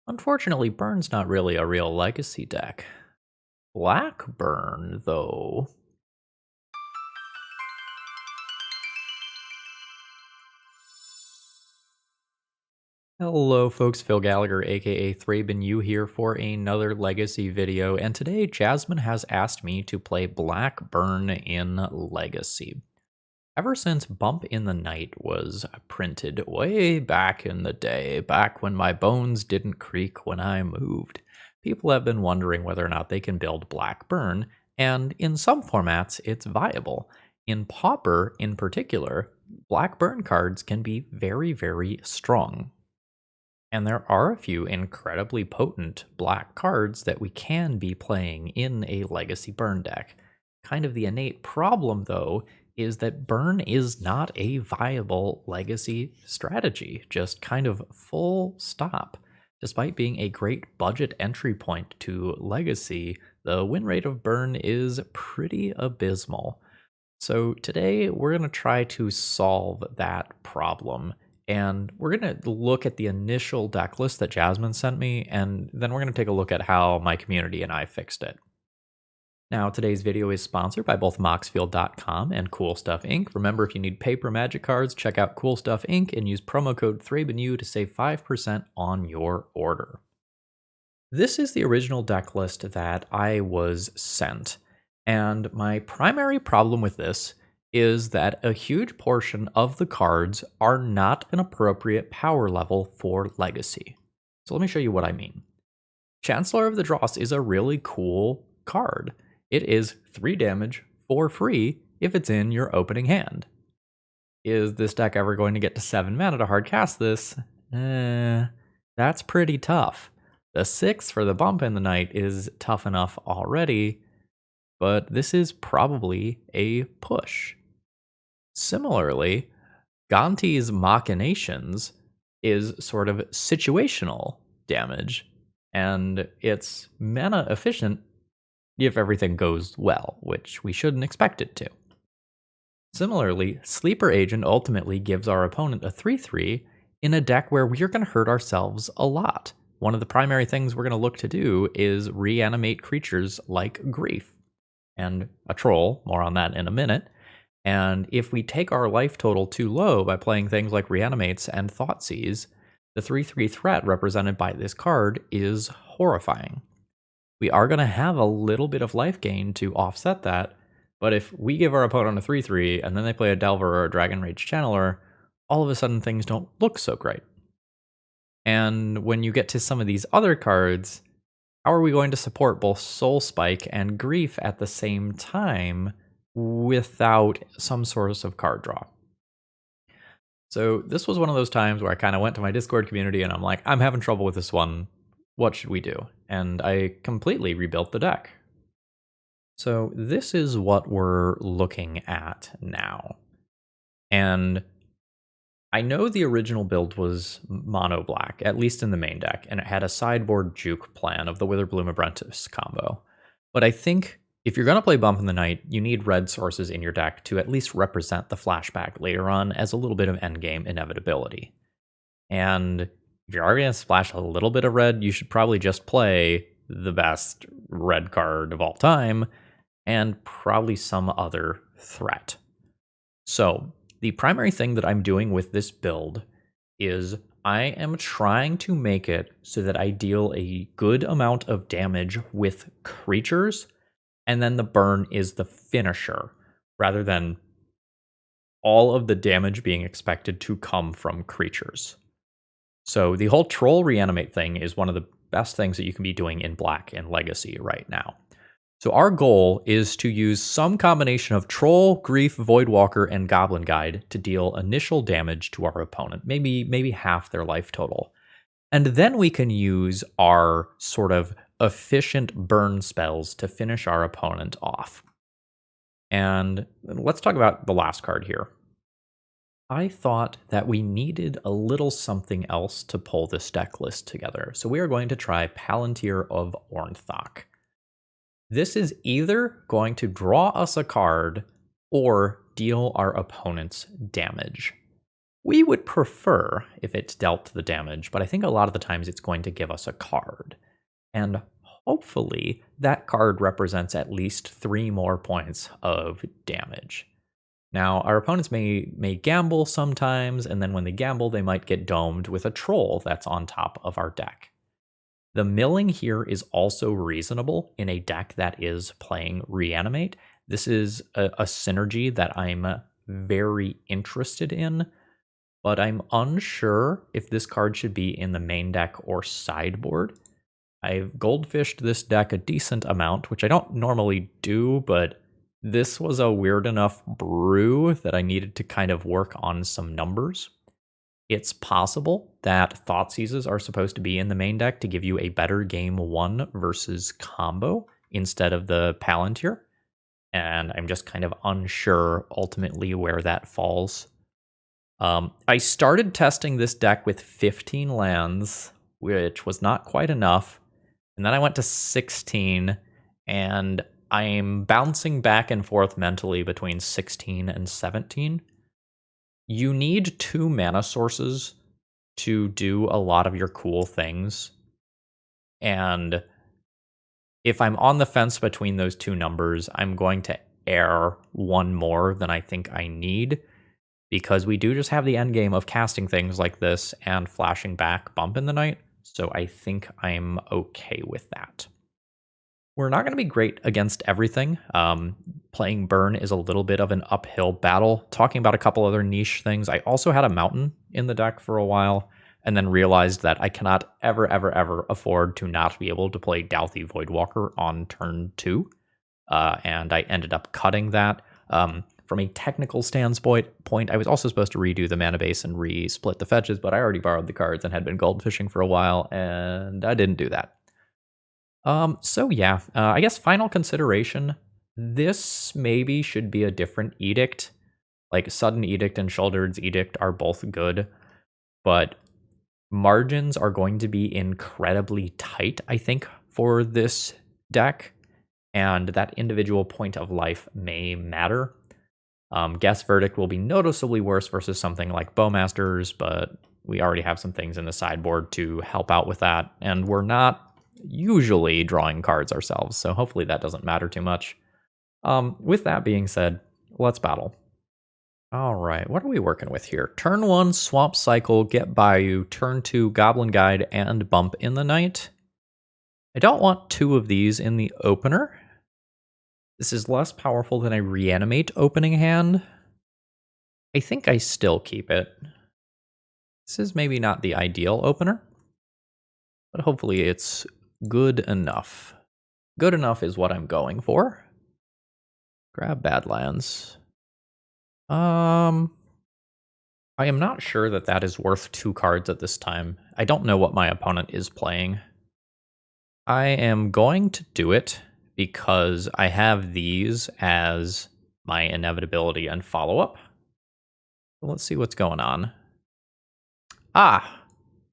Unfortunately, Burn's not really a real legacy deck. Black Burn, though. Hello folks, Phil Gallagher aka ThrabenU here for another Legacy video, and today Jasmine has asked me to play Black Burn in Legacy. Ever since Bump in the Night was printed way back in the day, back when my bones didn't creak when I moved, people have been wondering whether or not they can build Black Burn, and in some formats it's viable. In Pauper in particular, Black Burn cards can be very, very strong. And there are a few incredibly potent black cards that we can be playing in a Legacy Burn deck. Kind of the innate problem, though, is that Burn is not a viable Legacy strategy, just kind of full stop. Despite being a great budget entry point to Legacy, the win rate of Burn is pretty abysmal. So today we're going to try to solve that problem. And we're going to look at the initial deck list that Jasmine sent me, and then we're going to take a look at how my community and I fixed it. Now, today's video is sponsored by both Moxfield.com and Cool Stuff Inc. Remember, if you need paper Magic cards, check out Cool Stuff Inc. and use promo code ThrabenU to save 5% on your order. This is the original deck list that I was sent, and my primary problem with this is that a huge portion of the cards are not an appropriate power level for Legacy. So let me show you what I mean. Chancellor of the Dross is a really cool card. It is 3 damage for free if it's in your opening hand. Is this deck ever going to get to 7 mana to hard cast this? That's pretty tough. The 6 for the Bump in the Night is tough enough already, but this is probably a push. Similarly, Gonti's Machinations is sort of situational damage, and it's mana efficient if everything goes well, which we shouldn't expect it to. Similarly, Sleeper Agent ultimately gives our opponent a 3/3 in a deck where we're going to hurt ourselves a lot. One of the primary things we're going to look to do is reanimate creatures like Grief and a Troll, more on that in a minute. And if we take our life total too low by playing things like Reanimates and Thoughtseize, the 3/3 threat represented by this card is horrifying. We are going to have a little bit of life gain to offset that, but if we give our opponent a 3/3 and then they play a Delver or a Dragon Rage Channeler, all of a sudden things don't look so great. And when you get to some of these other cards, how are we going to support both Soul Spike and Grief at the same time without some source of card draw? So this was one of those times where I kind of went to my Discord community and I'm like, I'm having trouble with this one. What should we do? And I completely rebuilt the deck. So this is what we're looking at now. And I know the original build was mono black, at least in the main deck, and it had a sideboard juke plan of the Witherbloom Apprentice combo. But I think if you're going to play Bump in the Night, you need red sources in your deck to at least represent the flashback later on as a little bit of endgame inevitability. And if you're already going to splash a little bit of red, you should probably just play the best red card of all time and probably some other threat. So the primary thing that I'm doing with this build is I am trying to make it so that I deal a good amount of damage with creatures, and then the burn is the finisher, rather than all of the damage being expected to come from creatures. So the whole Troll Reanimate thing is one of the best things that you can be doing in Black and Legacy right now. So our goal is to use some combination of Troll, Grief, Voidwalker, and Goblin Guide to deal initial damage to our opponent, maybe half their life total. And then we can use our sort of efficient burn spells to finish our opponent off. And let's talk about the last card here. I thought that we needed a little something else to pull this deck list together, so we are going to try Palantir of Orthanc. This is either going to draw us a card or deal our opponents damage. We would prefer if it's dealt the damage, but I think a lot of the times it's going to give us a card. And hopefully that card represents at least 3 more points of damage. Now, our opponents may gamble sometimes, and then when they gamble, they might get domed with a troll that's on top of our deck. The milling here is also reasonable in a deck that is playing Reanimate. This is a synergy that I'm very interested in, but I'm unsure if this card should be in the main deck or sideboard. I've goldfished this deck a decent amount, which I don't normally do, but this was a weird enough brew that I needed to kind of work on some numbers. It's possible that Thoughtseizes are supposed to be in the main deck to give you a better game 1 versus combo instead of the Palantir, and I'm just kind of unsure ultimately where that falls. I started testing this deck with 15 lands, which was not quite enough, and then I went to 16, and I'm bouncing back and forth mentally between 16 and 17. You need 2 mana sources to do a lot of your cool things, and if I'm on the fence between those 2 numbers, I'm going to err 1 more than I think I need, because we do just have the end game of casting things like this and flashing back Bump in the Night, so I think I'm okay with that. We're not going to be great against everything. Playing Burn is a little bit of an uphill battle. Talking about a couple other niche things, I also had a Mountain in the deck for a while, and then realized that I cannot ever, ever, ever afford to not be able to play Dauthi Voidwalker on turn 2, and I ended up cutting that. From a technical standpoint, I was also supposed to redo the mana base and re-split the fetches, but I already borrowed the cards and had been gold fishing for a while, and I didn't do that. So yeah, I guess final consideration, this maybe should be a different edict. Like Sudden Edict and Shouldered's Edict are both good, but margins are going to be incredibly tight, I think, for this deck, and that individual point of life may matter. Guess Verdict will be noticeably worse versus something like Bowmasters, but we already have some things in the sideboard to help out with that, and we're not usually drawing cards ourselves, so hopefully that doesn't matter too much. With that being said, let's battle. All right, what are we working with here? Turn 1, Swamp Cycle, Get Bayou. Turn 2, Goblin Guide, and Bump in the Night. I don't want 2 of these in the opener. This is less powerful than a Reanimate opening hand. I think I still keep it. This is maybe not the ideal opener, but hopefully it's good enough. Good enough is what I'm going for. Grab Badlands. I am not sure that that is worth 2 cards at this time. I don't know what my opponent is playing. I am going to do it because I have these as my inevitability and follow-up. So let's see what's going on. Ah,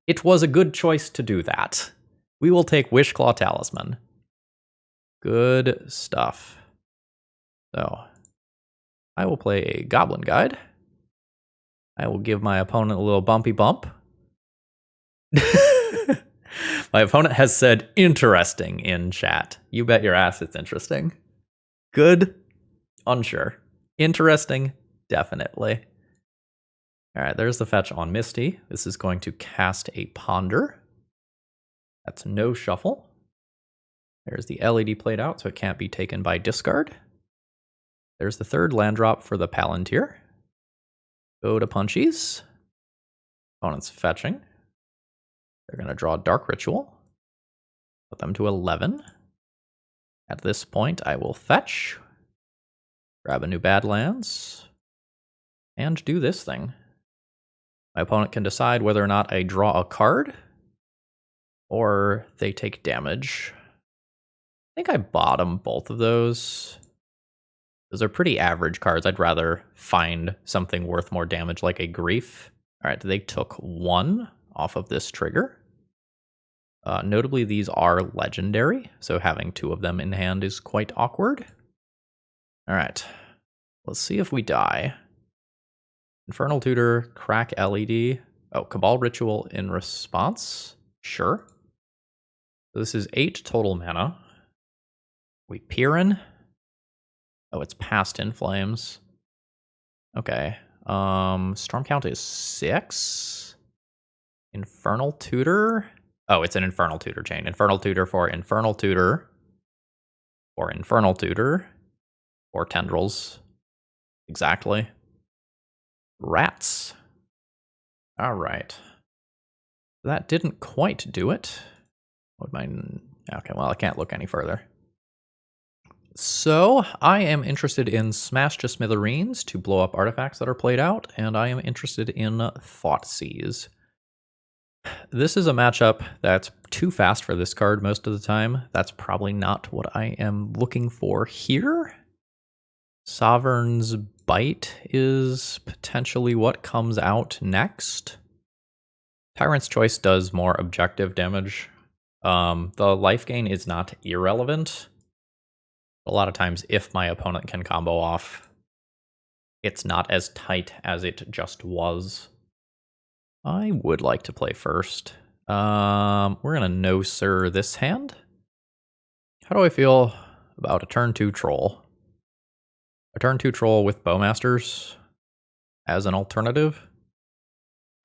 it was a good choice to do that. We will take Wishclaw Talisman. Good stuff. So, I will play a Goblin Guide. I will give my opponent a little bumpy bump. My opponent has said interesting in chat. You bet your ass it's interesting. Good? Unsure. Interesting? Definitely. All right, there's the fetch on Misty. This is going to cast a Ponder. That's no shuffle. There's the LED played out, so it can't be taken by discard. There's the 3rd land drop for the Palantir. Go to Punchies. Opponent's fetching. They're going to draw Dark Ritual. Put them to 11. At this point, I will fetch. Grab a new Badlands. And do this thing. My opponent can decide whether or not I draw a card, or they take damage. I think I bottom both of those. Those are pretty average cards. I'd rather find something worth more damage like a Grief. All right, they took 1 off of this trigger. Notably, these are legendary, so having 2 of them in hand is quite awkward. All right, let's see if we die. Infernal Tutor, crack LED. Oh, Cabal Ritual in response? Sure. This is 8 total mana. We peer in. Oh, it's past in flames. Okay. Storm count is 6. Infernal Tutor. Oh, it's an Infernal Tutor chain. Infernal Tutor for Infernal Tutor. Or Infernal Tutor. Or Tendrils. Exactly. Rats. Alright. That didn't quite do it. Would mine... Okay, well, I can't look any further. So, I am interested in Smash to Smithereens to blow up artifacts that are played out, and I am interested in Thoughtseize. This is a matchup that's too fast for this card most of the time. That's probably not what I am looking for here. Sovereign's Bite is potentially what comes out next. Tyrant's Choice does more objective damage. The life gain is not irrelevant. A lot of times, if my opponent can combo off, it's not as tight as it just was. I would like to play first. We're gonna no-sir this hand. How do I feel about a turn 2 troll? A turn 2 troll with Bowmasters as an alternative?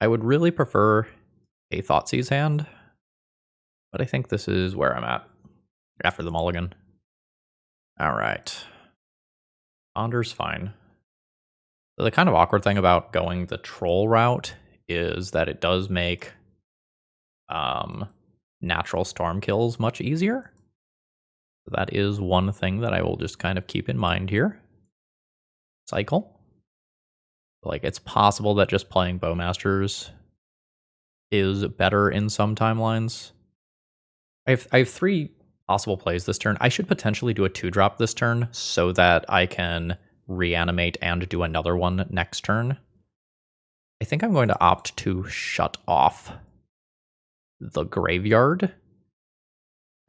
I would really prefer a Thoughtseize hand, but I think this is where I'm at after the mulligan. Alright. Ponder's fine. The kind of awkward thing about going the troll route is that it does make natural storm kills much easier. That is one thing that I will just kind of keep in mind here. Cycle. Like, it's possible that just playing Bowmasters is better in some timelines. I have 3 possible plays this turn. I should potentially do a 2-drop this turn so that I can reanimate and do another one next turn. I think I'm going to opt to shut off the graveyard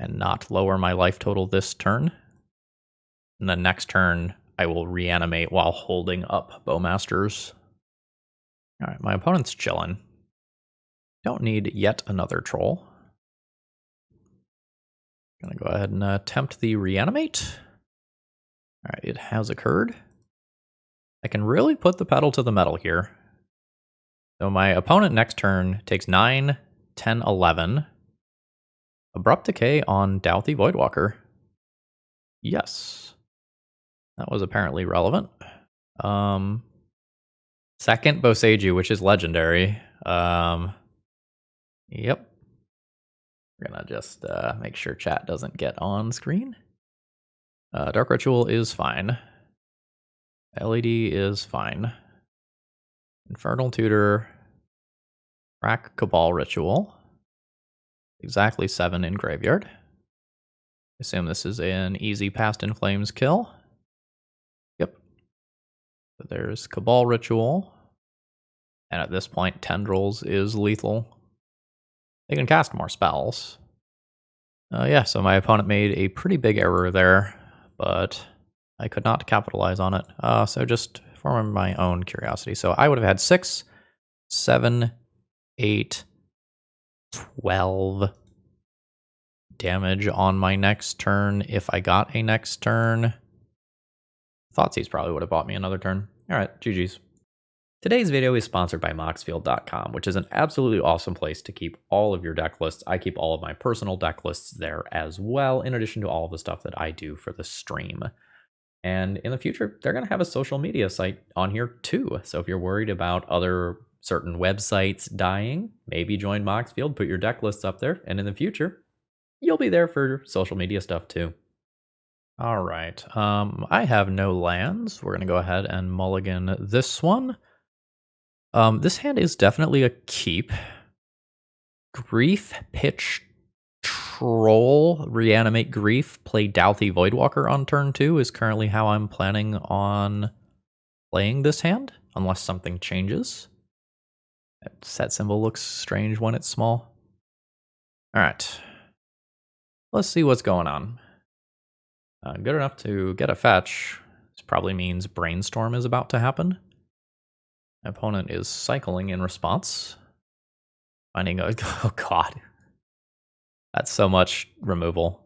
and not lower my life total this turn. And then next turn, I will reanimate while holding up Bowmasters. Alright, my opponent's chilling. Don't need yet another troll. Gonna go ahead and attempt the reanimate. Alright, it has occurred. I can really put the pedal to the metal here. So my opponent next turn takes 9, 10, 11. Abrupt Decay on Douthie Voidwalker. Yes. That was apparently relevant. Second Boseiju, which is legendary. Yep. We're gonna just make sure chat doesn't get on screen. Dark Ritual is fine. LED is fine. Infernal Tutor. Crack Cabal Ritual. Exactly 7 in graveyard. Assume this is an easy Past in Flames kill. Yep. So there's Cabal Ritual. And at this point, Tendrils is lethal. They can cast more spells. Yeah, so my opponent made a pretty big error there, but I could not capitalize on it. So just for my own curiosity. So I would have had 6, 7, 8, 12 damage on my next turn if I got a next turn. Thoughtseize probably would have bought me another turn. Alright, GG's. Today's video is sponsored by Moxfield.com, which is an absolutely awesome place to keep all of your deck lists. I keep all of my personal deck lists there as well, in addition to all of the stuff that I do for the stream. And in the future, they're going to have a social media site on here too. So if you're worried about other certain websites dying, maybe join Moxfield, put your deck lists up there, and in the future, you'll be there for social media stuff too. All right, I have no lands. We're going to go ahead and mulligan this one. This hand is definitely a keep. Grief, pitch, Troll, Reanimate Grief, play Douthie Voidwalker on turn 2 is currently how I'm planning on playing this hand, unless something changes. That set symbol looks strange when it's small. Alright. Let's see what's going on. Good enough to get a fetch. This probably means Brainstorm is about to happen. My opponent is cycling in response. Finding a... Oh god. That's so much removal.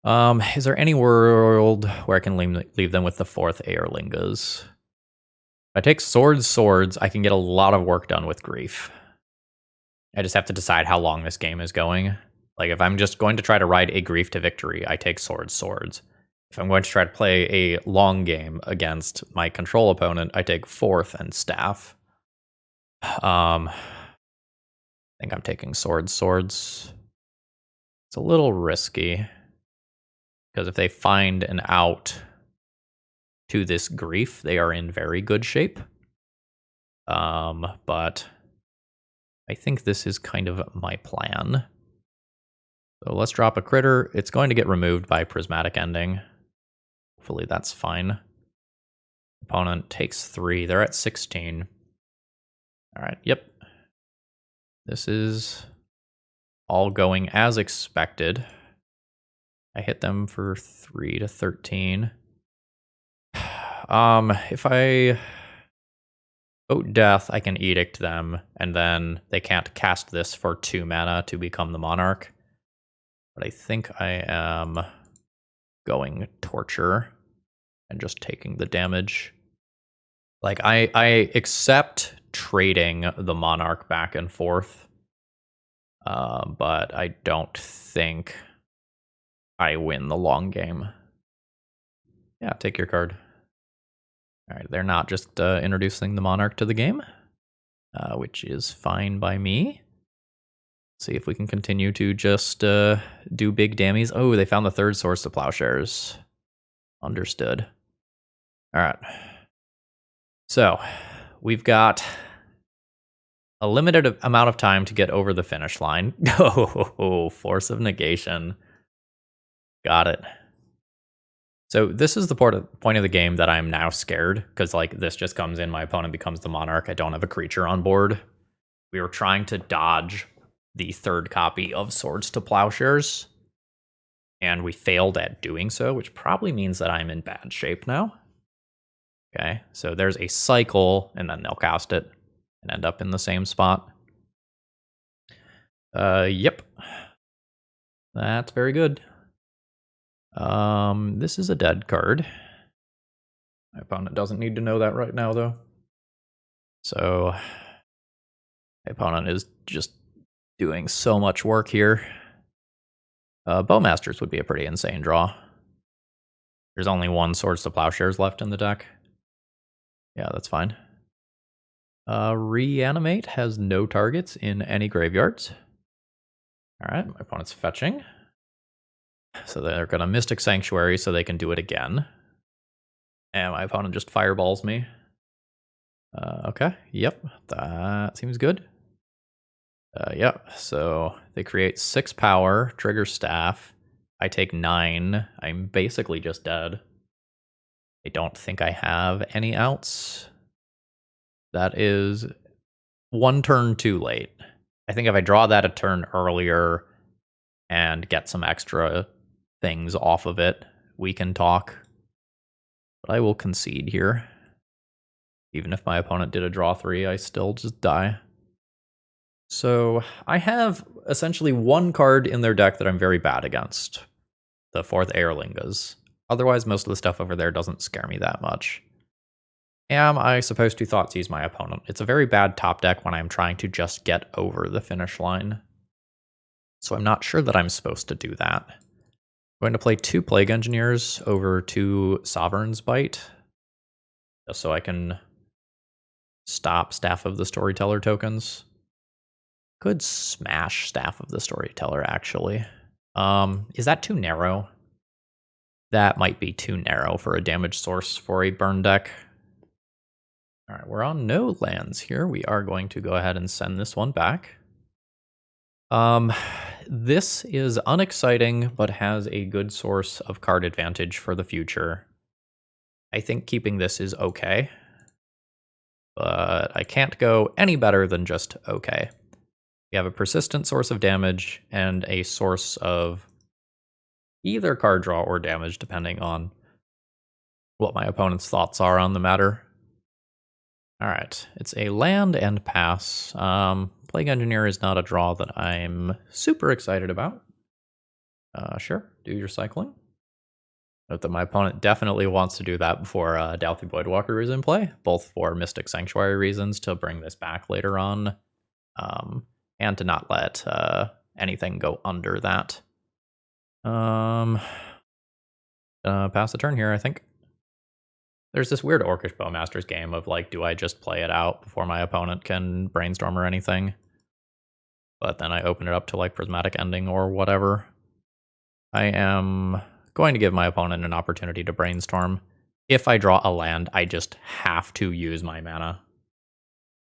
Is there any world where I can leave them with the 4th Aerlingas? If I take swords, I can get a lot of work done with Grief. I just have to decide how long this game is going. Like, if I'm just going to try to ride a Grief to victory, I take swords. If I'm going to try to play a long game against my control opponent, I take 4th and staff. I think I'm taking swords. It's a little risky, because if they find an out to this Grief, they are in very good shape. But I think this is kind of my plan. So let's drop a critter. It's going to get removed by Prismatic Ending. Hopefully that's fine. Opponent takes 3. They're at 16. All right, yep. This is all going as expected. I hit them for 3 to 13. If I vote death, I can edict them, and then they can't cast this for 2 mana to become the monarch. But I think I am going torture and just taking the damage. Like, I accept trading the monarch back and forth, but I don't think I win the long game. Yeah, take your card. All right, they're not just introducing the monarch to the game, which is fine by me. See if we can continue to just do big dammies. Oh, they found the 3rd source of plowshares. Understood. All right. So we've got a limited amount of time to get over the finish line. Oh, Force of Negation. Got it. So this is the point of the game that I'm now scared, because like this just comes in, my opponent becomes the monarch. I don't have a creature on board. We were trying to dodge the 3rd copy of Swords to Plowshares, and we failed at doing so, which probably means that I'm in bad shape now. Okay, so there's a cycle, and then they'll cast it and end up in the same spot. Yep. That's very good. This is a dead card. My opponent doesn't need to know that right now, though. So my opponent is just doing so much work here. Bowmasters would be a pretty insane draw. There's only 1 Swords to Plowshares left in the deck. Yeah, that's fine. Reanimate has no targets in any graveyards. All right, my opponent's fetching. So they're going to Mystic Sanctuary so they can do it again. And my opponent just fireballs me. Okay, yep, that seems good. Yep, so they create 6 power, trigger staff. I take 9. I'm basically just dead. I don't think I have any outs. That is 1 turn too late. I think if I draw that a turn earlier and get some extra things off of it, we can talk. But I will concede here. Even if my opponent did a draw 3, I still just die. So I have essentially 1 card in their deck that I'm very bad against. The 4th Aerlingas. Otherwise, most of the stuff over there doesn't scare me that much. Am I supposed to Thoughtseize my opponent? It's a very bad top deck when I'm trying to just get over the finish line. So I'm not sure that I'm supposed to do that. I'm going to play 2 Plague Engineers over 2 Sovereign's Bite, just so I can stop Staff of the Storyteller tokens. Could smash Staff of the Storyteller, actually. Is that too narrow? That might be too narrow for a damage source for a burn deck. All right, we're on no lands here. We are going to go ahead and send this one back. This is unexciting, but has a good source of card advantage for the future. I think keeping this is okay, but I can't go any better than just okay. We have a persistent source of damage and a source of either card draw or damage, depending on what my opponent's thoughts are on the matter. Alright, it's a land and pass. Plague Engineer is not a draw that I'm super excited about. Sure, do your cycling. Note that my opponent definitely wants to do that before Dauthi Voidwalker is in play, both for Mystic Sanctuary reasons to bring this back later on, and to not let anything go under that. Pass the turn here, I think. There's this weird Orcish Bowmasters game of like, do I just play it out before my opponent can brainstorm or anything? But then I open it up to like Prismatic Ending or whatever. I am going to give my opponent an opportunity to brainstorm. If I draw a land, I just have to use my mana.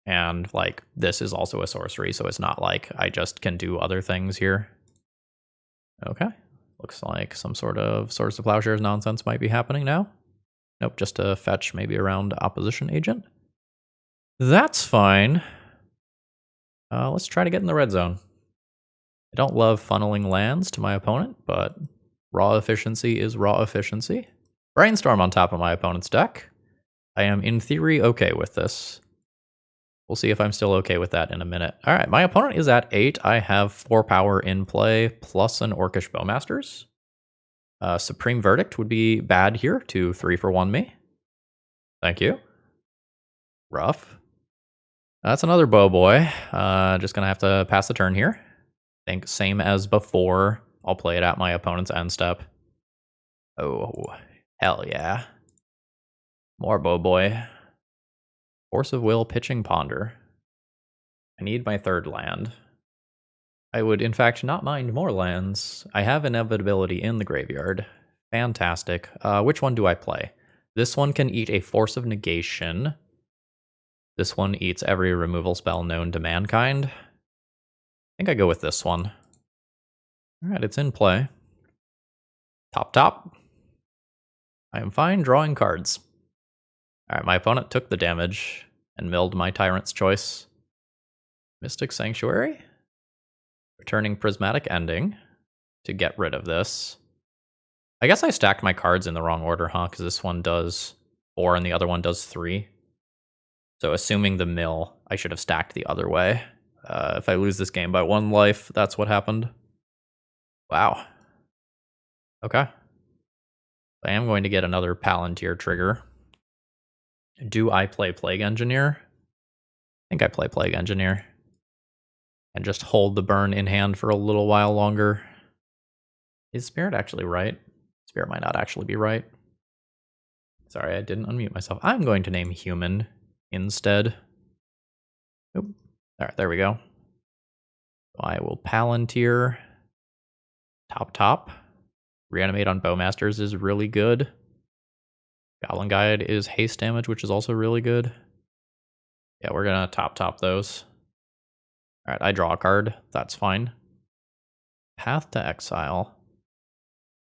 And like, this is also a sorcery, so it's not like I just can do other things here. Okay. Looks like some sort of Swords to Plowshares nonsense might be happening now. Nope, just a fetch maybe around Opposition Agent. That's fine. Let's try to get in the red zone. I don't love funneling lands to my opponent, but raw efficiency is raw efficiency. Brainstorm on top of my opponent's deck. I am in theory okay with this. We'll see if I'm still okay with that in a minute. All right, my opponent is at 8. I have 4 power in play, plus an Orcish Bowmasters. Supreme Verdict would be bad here to 3-for-1 me. Thank you. Rough. That's another bow boy. Just gonna have to pass the turn here. I think same as before. I'll play it at my opponent's end step. Oh, hell yeah. More bow boy. Force of Will, Pitching Ponder. I need my 3rd land. I would, in fact, not mind more lands. I have Inevitability in the graveyard. Fantastic. Which one do I play? This one can eat a Force of Negation. This one eats every removal spell known to mankind. I think I go with this one. Alright, it's in play. Top. I am fine drawing cards. Alright, my opponent took the damage and milled my Tyrant's Choice. Mystic Sanctuary? Returning Prismatic Ending to get rid of this. I guess I stacked my cards in the wrong order, huh? Because this one does 4 and the other one does 3. So assuming the mill, I should have stacked the other way. If I lose this game by 1 life, that's what happened. Wow. Okay. I am going to get another Palantir trigger. Do I play Plague Engineer? I think I play Plague Engineer. And just hold the burn in hand for a little while longer. Is Spirit actually right? Spirit might not actually be right. Sorry, I didn't unmute myself. I'm going to name Human instead. Oop. Alright, there we go. So I will Palantir. Top. Reanimate on Bowmasters is really good. Goblin Guide is haste damage, which is also really good. Yeah, we're gonna top those. Alright, I draw a card. That's fine. Path to Exile.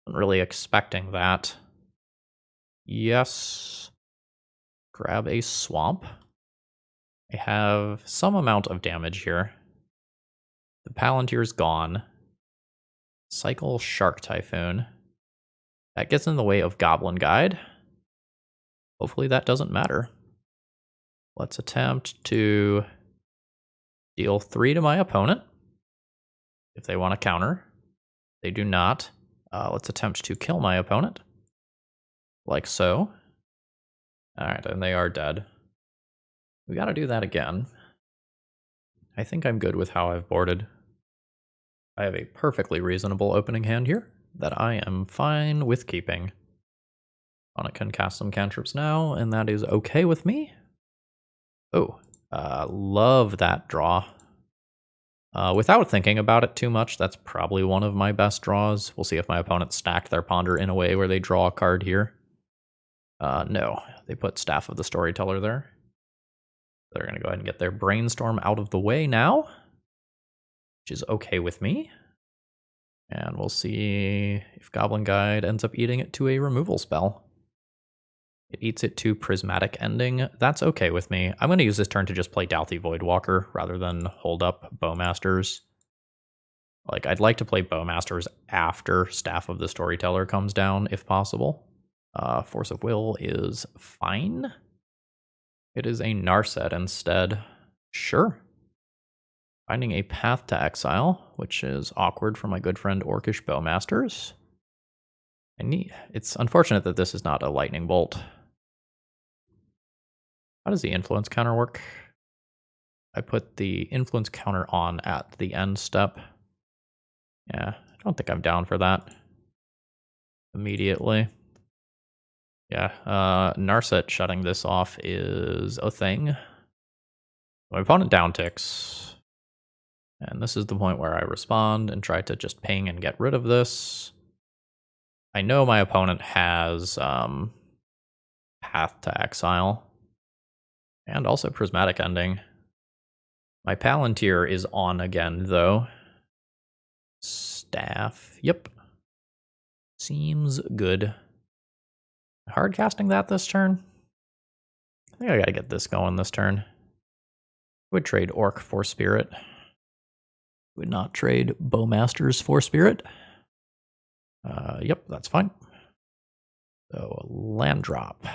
Wasn't really expecting that. Yes. Grab a Swamp. I have some amount of damage here. The Palantir's gone. Cycle Shark Typhoon. That gets in the way of Goblin Guide. Hopefully that doesn't matter. Let's attempt to deal 3 to my opponent. If they want to counter. They do not. Let's attempt to kill my opponent. Like so. Alright, and they are dead. We gotta do that again. I think I'm good with how I've boarded. I have a perfectly reasonable opening hand here that I am fine with keeping. Opponent can cast some cantrips now, and that is okay with me. Oh, love that draw. Without thinking about it too much, that's probably one of my best draws. We'll see if my opponent stacked their Ponder in a way where they draw a card here. No, they put Staff of the Storyteller there. They're going to go ahead and get their Brainstorm out of the way now, which is okay with me. And we'll see if Goblin Guide ends up eating it to a removal spell. It eats it to Prismatic Ending. That's okay with me. I'm going to use this turn to just play Dauthi Voidwalker rather than hold up Bowmasters. Like, I'd like to play Bowmasters after Staff of the Storyteller comes down, if possible. Force of Will is fine. It is a Narset instead. Sure. Finding a path to exile, which is awkward for my good friend Orcish Bowmasters. It's unfortunate that this is not a lightning bolt. How does the influence counter work? I put the influence counter on at the end step. Yeah, I don't think I'm down for that. Immediately. Yeah, Narset shutting this off is a thing. My opponent down ticks. And this is the point where I respond and try to just ping and get rid of this. I know my opponent has Path to Exile. And also Prismatic Ending. My Palantir is on again, though. Staff. Yep. Seems good. Hard casting that this turn? I think I gotta get this going this turn. Would trade Orc for Spirit. Would not trade Bowmasters for Spirit. Yep, that's fine. So, land drop.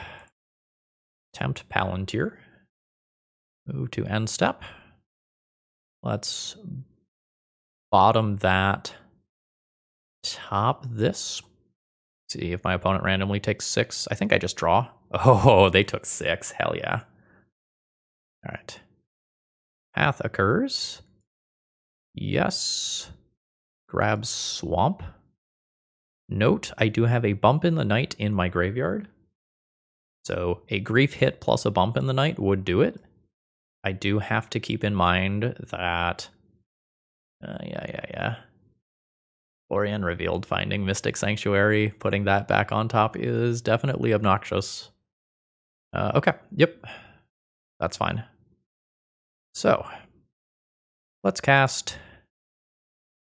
Tempt Palantir. Move to end step. Let's bottom that. Top this. See if my opponent randomly takes 6. I think I just draw. Oh, they took 6. Hell yeah. All right. Path occurs. Yes. Grabs Swamp. Note, I do have a Bump in the Night in my graveyard. So a Grief hit plus a Bump in the Night would do it. I do have to keep in mind that... Florian revealed finding Mystic Sanctuary. Putting that back on top is definitely obnoxious. Okay, yep. That's fine. So, let's cast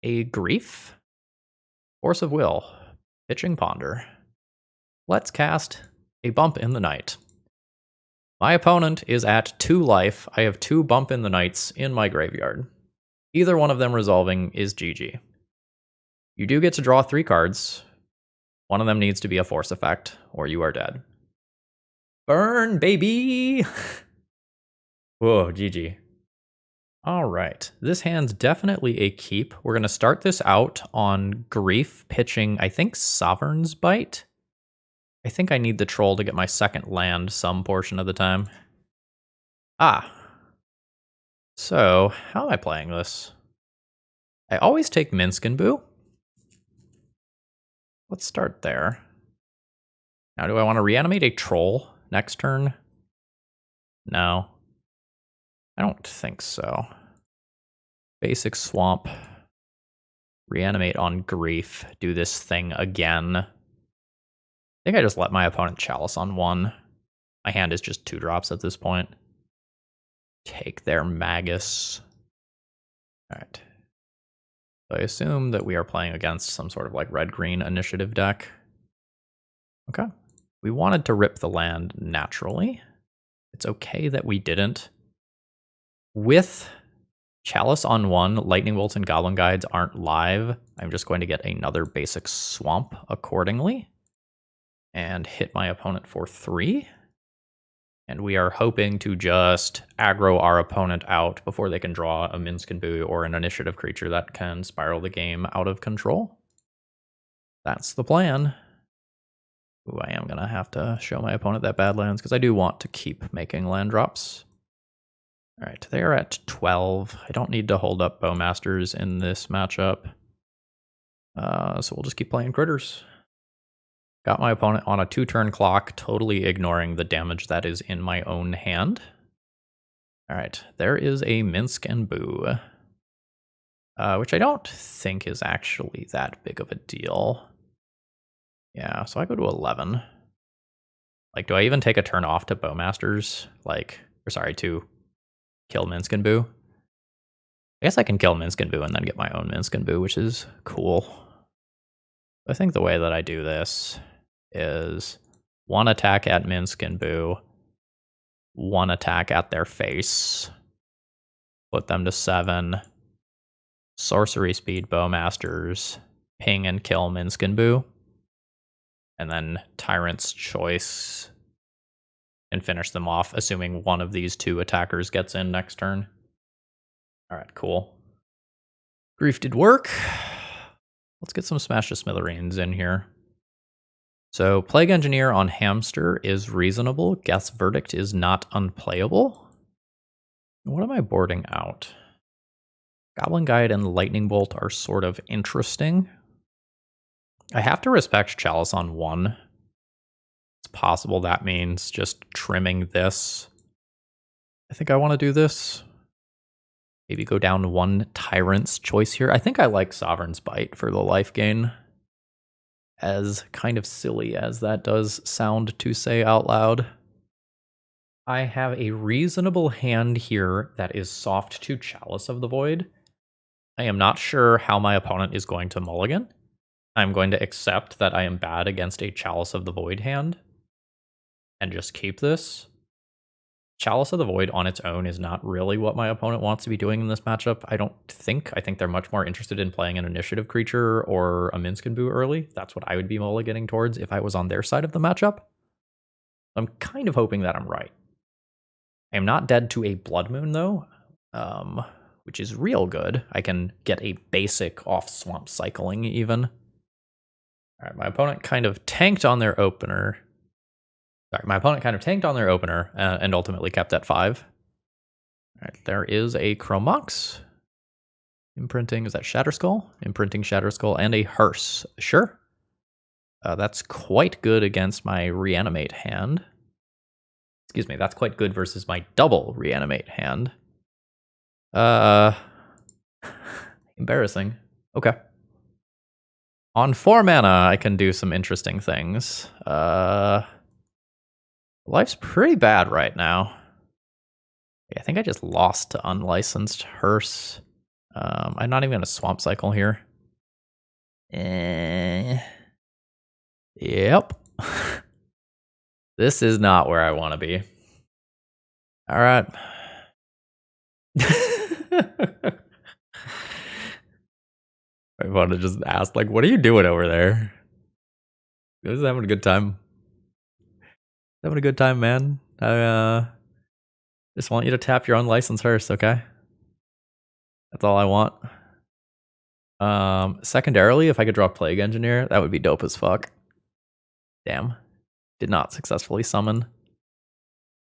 a Grief. Force of Will. Pitching Ponder. Let's cast a Bump in the Night. My opponent is at 2 life. I have 2 Bump in the Nights in my graveyard. Either one of them resolving is GG. You do get to draw 3 cards. One of them needs to be a force effect, or you are dead. Burn, baby! Whoa, GG. All right, this hand's definitely a keep. We're going to start this out on Grief, pitching, I think, Sovereign's Bite. I think I need the Troll to get my second land some portion of the time. Ah. So, how am I playing this? I always take Minsk and Boo. Let's start there. Now, do I want to reanimate a Troll next turn? No. I don't think so. Basic Swamp. Reanimate on Grief. Do this thing again. I think I just let my opponent Chalice on 1. My hand is just 2 drops at this point. Take their Magus. Alright. So I assume that we are playing against some sort of like red-green initiative deck. Okay. We wanted to rip the land naturally. It's okay that we didn't. With Chalice on 1, Lightning Bolts and Goblin Guides aren't live. I'm just going to get another basic Swamp accordingly. And hit my opponent for 3. And we are hoping to just aggro our opponent out before they can draw a Minsk and Boo or an initiative creature that can spiral the game out of control. That's the plan. Ooh, I am going to have to show my opponent that Badlands because I do want to keep making land drops. All right, they are at 12. I don't need to hold up Bowmasters in this matchup. So we'll just keep playing critters. Got my opponent on a 2-turn clock, totally ignoring the damage that is in my own hand. All right, there is a Minsk and Boo, which I don't think is actually that big of a deal. Yeah, so I go to 11. Like, do I even take a turn off to Bowmasters? Like, or sorry, to kill Minsk and Boo? I guess I can kill Minsk and Boo and then get my own Minsk and Boo, which is cool. I think the way that I do this is 1 attack at Minsk and Boo, 1 attack at their face, put them to 7, sorcery speed Bowmasters, ping and kill Minsk and Boo, and then Tyrant's Choice and finish them off, assuming one of these two attackers gets in next turn. All right, cool. Grief did work. Let's get some Smash to Smithereens in here. So Plague Engineer on Hamster is reasonable. Guess Verdict is not unplayable. What am I boarding out? Goblin Guide and Lightning Bolt are sort of interesting. I have to respect Chalice on 1. It's possible that means just trimming this. I think I want to do this. Maybe go down 1 Tyrant's Choice here. I think I like Sovereign's Bite for the life gain. As kind of silly as that does sound to say out loud. I have a reasonable hand here that is soft to Chalice of the Void. I am not sure how my opponent is going to mulligan. I'm going to accept that I am bad against a Chalice of the Void hand and just keep this. Chalice of the Void on its own is not really what my opponent wants to be doing in this matchup, I don't think. I think they're much more interested in playing an initiative creature or a Minsc and Boo early. That's what I would be mulliganing towards if I was on their side of the matchup. I'm kind of hoping that I'm right. I am not dead to a Blood Moon, though, which is real good. I can get a basic off Swamp Cycling, even. All right, my opponent kind of tanked on their opener. Sorry, my opponent kind of tanked on their opener and ultimately kept at 5. All right, there is a Chromox. Imprinting, is that Shatterskull? Imprinting Shatterskull and a Hearse. Sure. That's quite good against my Reanimate hand. Excuse me, that's quite good versus my double Reanimate hand. Embarrassing. Okay. On 4 mana, I can do some interesting things. Life's pretty bad right now. I think I just lost to Unlicensed Hearse. I'm not even going to Swamp Cycle here. Yep. This is not where I want to be. All right. I want to just ask, like, what are you doing over there? Just having a good time. Having a good time, man. I just want you to tap your unlicensed Hearse, okay? That's all I want. Secondarily, if I could draw Plague Engineer, that would be dope as fuck. Damn. Did not successfully summon.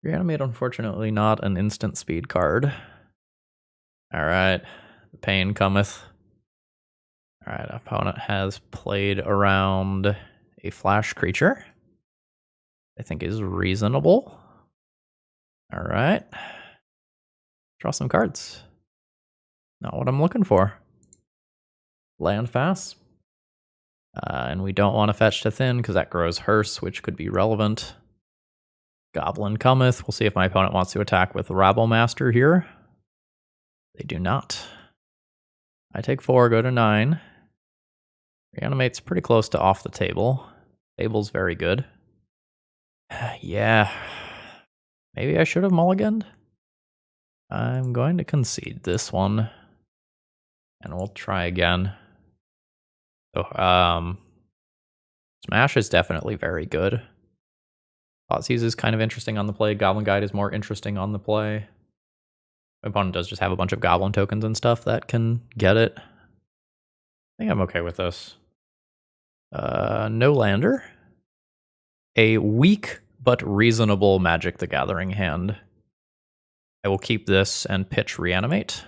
Reanimate, unfortunately, not an instant speed card. Alright. The pain cometh. Alright, opponent has played around a flash creature. I think is reasonable. Alright. Draw some cards. Not what I'm looking for. Land fast. And we don't want to fetch to thin because that grows Hearse, which could be relevant. Goblin cometh. We'll see if my opponent wants to attack with Rabblemaster here. They do not. I take 4, go to 9. Reanimate's pretty close to off the table. Table's very good. Yeah. Maybe I should have mulliganed. I'm going to concede this one. And we'll try again. So, Smash is definitely very good. Thoughtseize is kind of interesting on the play. Goblin Guide is more interesting on the play. My opponent does just have a bunch of Goblin tokens and stuff that can get it. I think I'm okay with this. No lander. A weak but reasonable Magic the Gathering hand. I will keep this and pitch Reanimate.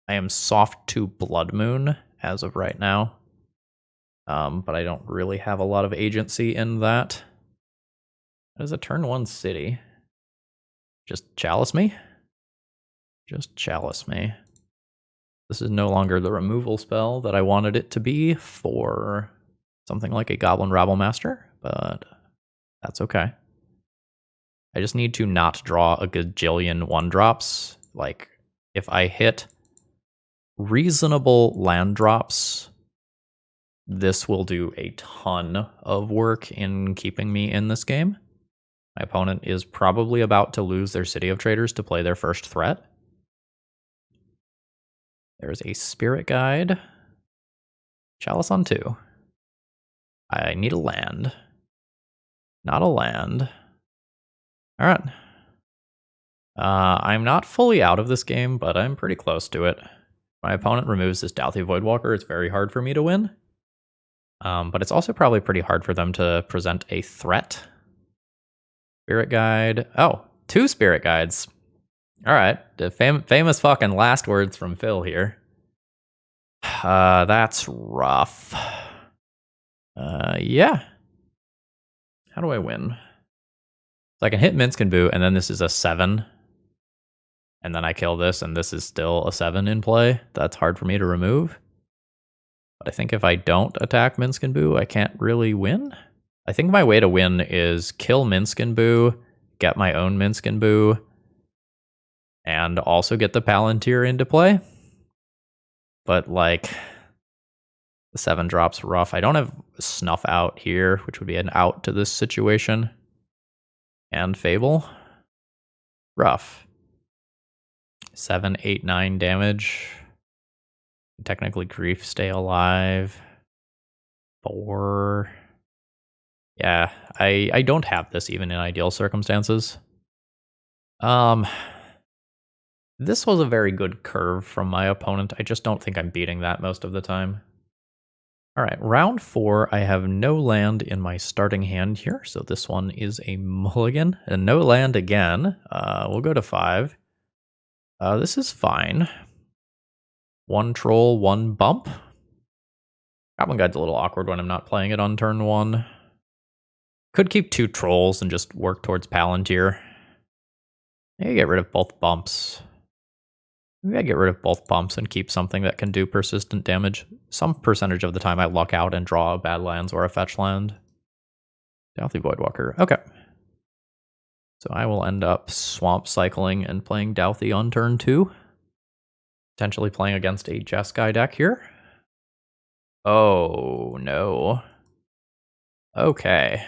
I am soft to Blood Moon as of right now. But I don't really have a lot of agency in that. That is a turn 1 city. Just chalice me? Just chalice me. This is no longer the removal spell that I wanted it to be for something like a Goblin Rabblemaster, but that's okay. I just need to not draw a gajillion 1-drops. Like, if I hit reasonable land drops, this will do a ton of work in keeping me in this game. My opponent is probably about to lose their City of Traders to play their first threat. There's a Spirit Guide. Chalice on 2. I need a land. Not a land. All right. I'm not fully out of this game, but I'm pretty close to it. My opponent removes this Dauthi Voidwalker. It's very hard for me to win. But it's also probably pretty hard for them to present a threat. Spirit Guide. Oh, 2 Spirit Guides. All right. The famous fucking last words from Phil here. That's rough. Yeah. How do I win? So I can hit Minsc and Boo, and then this is a 7. And then I kill this, and this is still a 7 in play. That's hard for me to remove. But I think if I don't attack Minsc and Boo, I can't really win. I think my way to win is kill Minsc and Boo, get my own Minsc and Boo, and also get the Palantir into play. But like, the 7 drops rough. I don't have Snuff out here, which would be an out to this situation. And Fable. Rough. 7, 8, 9 damage. Technically Grief stay alive. 4. Yeah, I don't have this even in ideal circumstances. This was a very good curve from my opponent. I just don't think I'm beating that most of the time. All right, round 4, I have no land in my starting hand here, so this one is a mulligan. And no land again. We'll go to 5. This is fine. 1 troll, 1 bump. Goblin Guide's a little awkward when I'm not playing it on turn 1. Could keep 2 trolls and just work towards Palantir. Maybe get rid of both bumps. Maybe I get rid of both bumps and keep something that can do persistent damage. Some percentage of the time I luck out and draw a Badlands or a fetch land. Dauthi Voidwalker. Okay. So I will end up swamp cycling and playing Dauthi on turn 2. Potentially playing against a Jeskai deck here. Oh, no. Okay.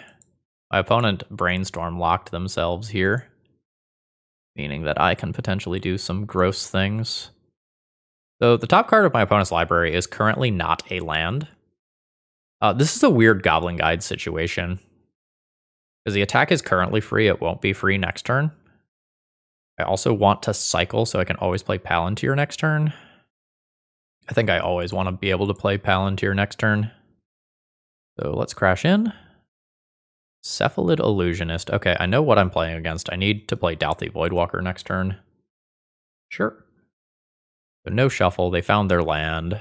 My opponent Brainstorm locked themselves here, meaning that I can potentially do some gross things. So the top card of my opponent's library is currently not a land. This is a weird Goblin Guide situation. Because the attack is currently free, it won't be free next turn. I also want to cycle so I can always play Palantir next turn. I think I always want to be able to play Palantir next turn. So let's crash in. Cephalid Illusionist. Okay, I know what I'm playing against. I need to play Dauthi Voidwalker next turn. Sure. But no shuffle. They found their land.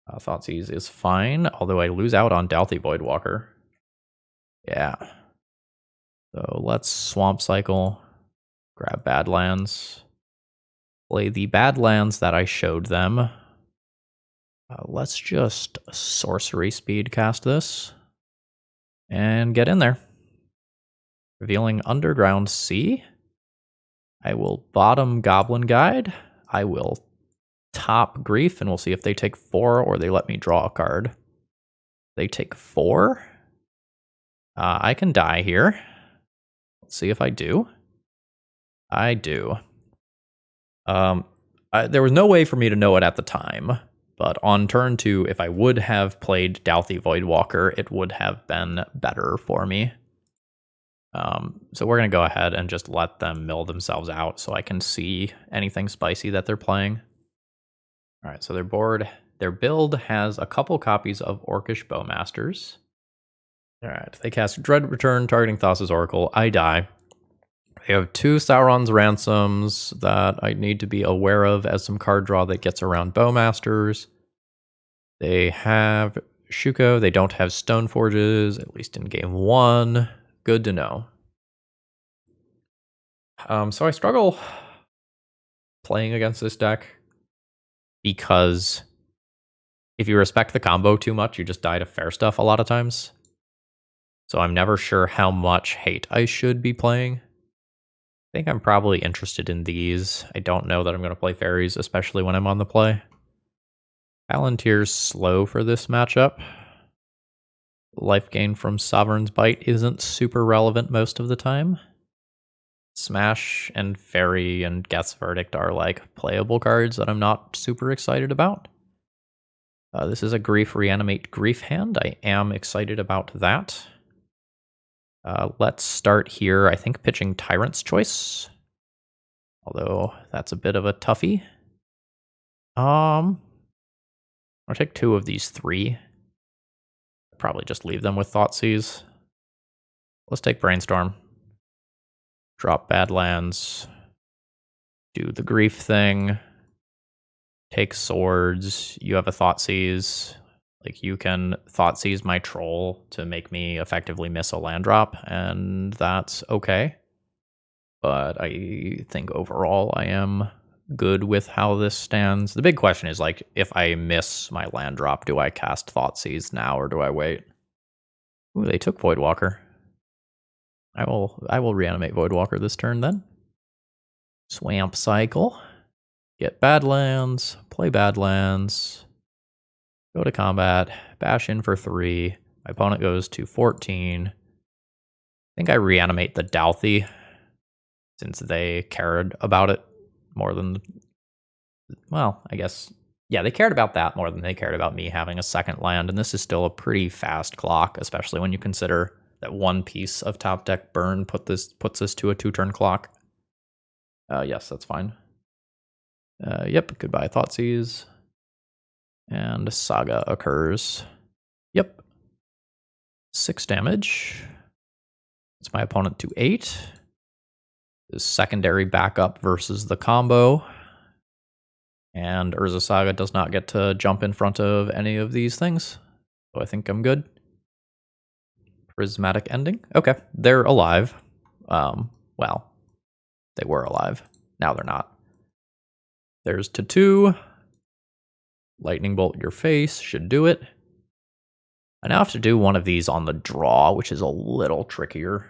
Thoughtseize is fine, although I lose out on Dauthi Voidwalker. Yeah. So let's Swamp Cycle. Grab Badlands. Play the Badlands that I showed them. Let's just Sorcery Speed cast this. And get in there. Revealing Underground Sea. I will bottom Goblin Guide. I will top Grief, and we'll see if they take 4 or they let me draw a card. They take 4. I can die here. Let's see if I do. I do. There was no way for me to know it at the time, but on turn 2, if I would have played Dauthi Voidwalker, it would have been better for me. So we're going to go ahead and just let them mill themselves out so I can see anything spicy that they're playing. All right, so their build has a couple copies of Orcish Bowmasters. All right, they cast Dread Return, targeting Thassa's Oracle. I die. They have 2 Sauron's Ransoms that I need to be aware of as some card draw that gets around Bowmasters. They have Shuko. They don't have Stoneforges, at least in game 1. Good to know. So I struggle playing against this deck because if you respect the combo too much, you just die to fair stuff a lot of times. So I'm never sure how much hate I should be playing. I think I'm probably interested in these. I don't know that I'm going to play fairies, especially when I'm on the play. Palantir's slow for this matchup. Life gain from Sovereign's Bite isn't super relevant most of the time. Smash and Fairy and Geth's Verdict are like playable cards that I'm not super excited about. This is a Grief Reanimate Grief hand. I am excited about that. Let's start here, I think, pitching Tyrant's Choice. Although, that's a bit of a toughie. I'll take 2 of these 3. Probably just leave them with Thoughtseize. Let's take Brainstorm. Drop Badlands. Do the Grief thing. Take Swords. You have a Thoughtseize. Like, you can Thoughtseize my Troll to make me effectively miss a land drop, and that's okay. But I think overall I am good with how this stands. The big question is, like, if I miss my land drop, do I cast Thoughtseize now or do I wait? Ooh, they took Voidwalker. I will reanimate Voidwalker this turn then. Swamp Cycle. Get Badlands. Play Badlands. Go to combat. Bash in for 3. My opponent goes to 14. I think I reanimate the Douthie, since they cared about it more than... Well, I guess... Yeah, they cared about that more than they cared about me having a second land, and this is still a pretty fast clock, especially when you consider that one piece of top deck burn puts us to a 2-turn clock. Yes, that's fine. Yep, goodbye Thoughtseize. And Saga occurs. Yep. 6 damage. It's my opponent to 8. The secondary backup versus the combo. And Urza Saga does not get to jump in front of any of these things. So I think I'm good. Prismatic Ending. Okay, they're alive. Well, they were alive. Now they're not. There's to 2. Lightning Bolt your face should do it. I now have to do one of these on the draw, which is a little trickier.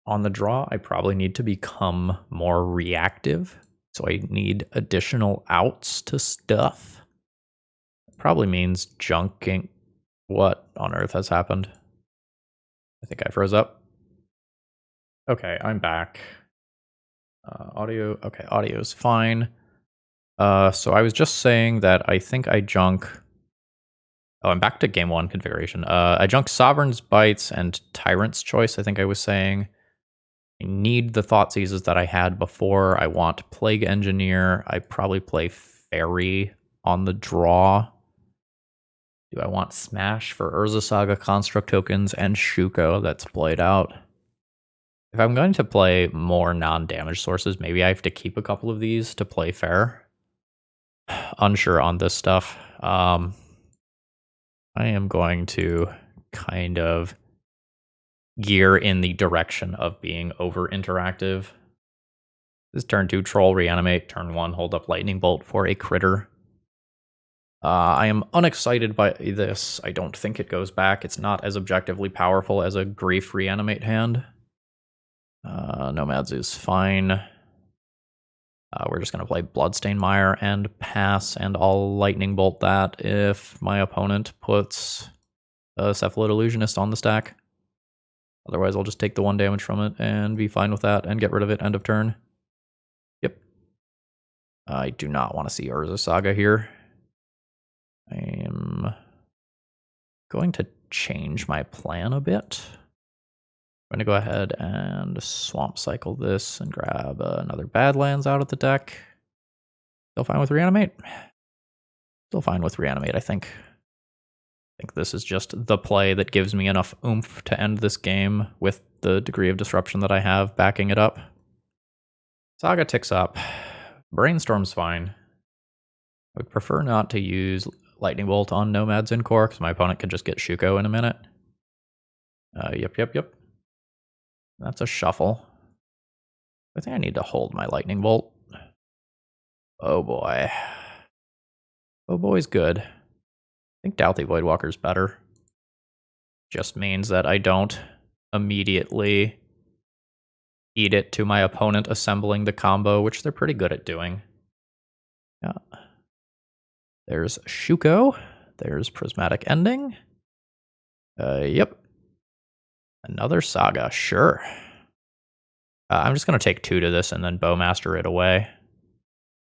On the draw, I probably need to become more reactive. So I need additional outs to stuff. Probably means junking. What on earth has happened? I think I froze up. Okay, I'm back. Audio. Okay, audio's fine. So I was just saying that I think I junk... Oh, I'm back to game 1 configuration. I junk Sovereign's Bites and Tyrant's Choice, I think I was saying. I need the Thoughtseizes that I had before. I want Plague Engineer. I probably play Fairy on the draw. Do I want Smash for Urza Saga Construct tokens and Shuko that's played out? If I'm going to play more non-damage sources, maybe I have to keep a couple of these to play fair. Unsure on this stuff. I am going to kind of gear in the direction of being over-interactive. This turn 2, Troll, Reanimate. Turn 1, hold up Lightning Bolt for a critter. I am unexcited by this. I don't think it goes back. It's not as objectively powerful as a Grief Reanimate hand. Nomads is fine. We're just going to play Bloodstained Mire and pass, and I'll Lightning Bolt that if my opponent puts a Cephalid Illusionist on the stack. Otherwise, I'll just take the 1 damage from it and be fine with that and get rid of it end of turn. Yep. I do not want to see Urza Saga here. I am going to change my plan a bit. I'm going to go ahead and Swamp Cycle this and grab another Badlands out of the deck. Still fine with Reanimate? Still fine with Reanimate, I think. I think this is just the play that gives me enough oomph to end this game with the degree of disruption that I have backing it up. Saga ticks up. Brainstorm's fine. I would prefer not to use Lightning Bolt on Nomads in Core, because my opponent could just get Shuko in a minute. Yep. That's a shuffle. I think I need to hold my Lightning Bolt. Oh boy. Oh boy's good. I think Douthie Voidwalker's better. Just means that I don't immediately eat it to my opponent assembling the combo, which they're pretty good at doing. Yeah. There's Shuko. There's Prismatic Ending. Yep. Another Saga, sure. I'm just going to take 2 to this and then Bowmaster it away.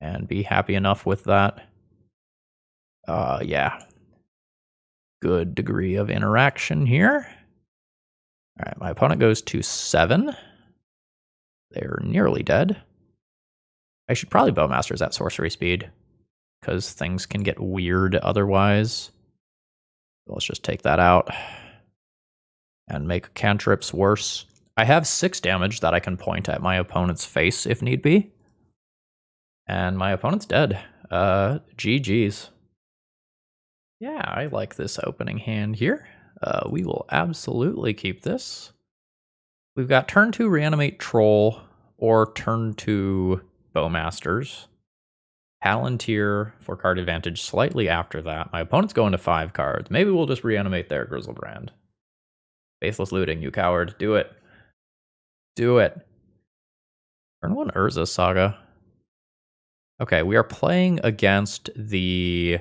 And be happy enough with that. Yeah. Good degree of interaction here. All right, my opponent goes to 7. They're nearly dead. I should probably Bowmasters at sorcery speed, because things can get weird otherwise. Let's just take that out and make cantrips worse. I have 6 damage that I can point at my opponent's face if need be. And my opponent's dead. GG's. Yeah, I like this opening hand here. We will absolutely keep this. We've got turn 2 Reanimate Troll or turn 2 Bowmasters. Palantir for card advantage slightly after that. My opponent's going to 5 cards. Maybe we'll just reanimate their Grizzlebrand. Faithless Looting, you coward. Do it. Do it. Turn 1 Urza Saga. Okay, we are playing against the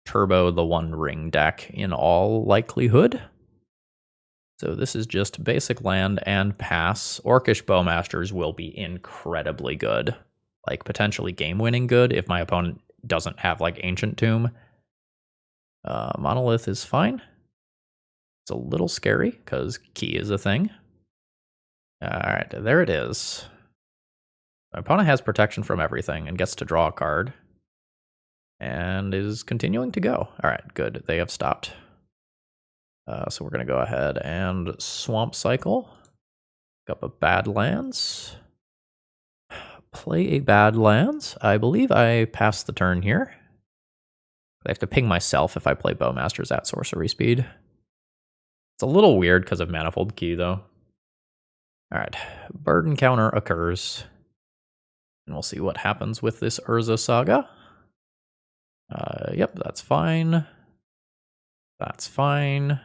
Turbo the One Ring deck in all likelihood. So this is just basic land and pass. Orcish Bowmasters will be incredibly good. Like, potentially game-winning good if my opponent doesn't have, like, Ancient Tomb. Monolith is fine. It's a little scary, because key is a thing. Alright, there it is. My opponent has protection from everything and gets to draw a card. And is continuing to go. Alright, good. They have stopped. So we're going to go ahead and Swamp Cycle. Pick up a Badlands. Play a Badlands. I believe I passed the turn here. I have to ping myself if I play Bowmasters at sorcery speed. It's a little weird because of Manifold Key, though. Alright, Burden counter occurs. And we'll see what happens with this Urza Saga. Yep, that's fine. That's fine.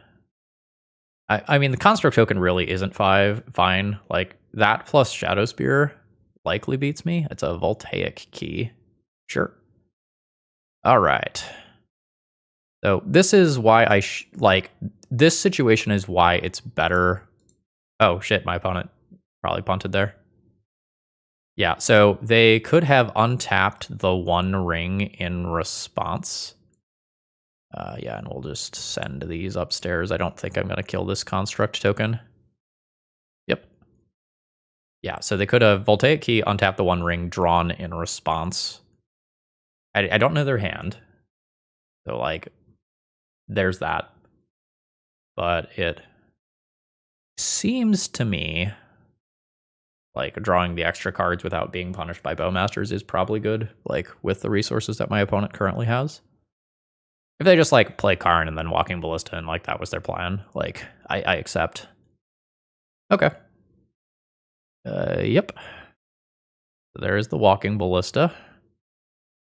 I mean, the Construct token really isn't fine. Like, that plus Shadow Spear likely beats me. It's a Voltaic key. Sure. All right. So this is why this situation is why it's better. Oh, shit, my opponent probably punted there. Yeah, so they could have untapped the One Ring in response. Yeah, and we'll just send these upstairs. I don't think I'm going to kill this Construct token. Yep. Yeah, so they could have Voltaic Key, untap the One Ring, drawn in response. I don't know their hand. So, like, there's that. But it seems to me like drawing the extra cards without being punished by Bowmasters is probably good, like, with the resources that my opponent currently has. If they just, like, play Karn and then Walking Ballista and, like, that was their plan, like, I accept. Okay. Yep. There is the Walking Ballista.